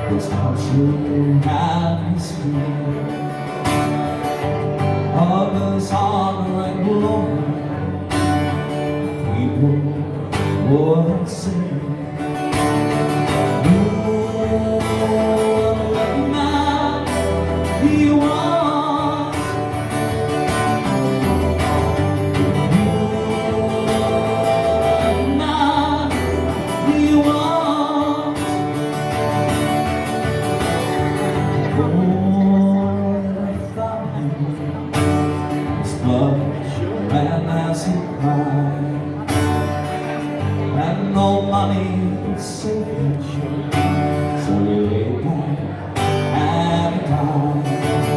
This country has been others honor and glory, people would sing. You let man he was. You let man he was. And as he cried, and no money could save him, so he lay down and died.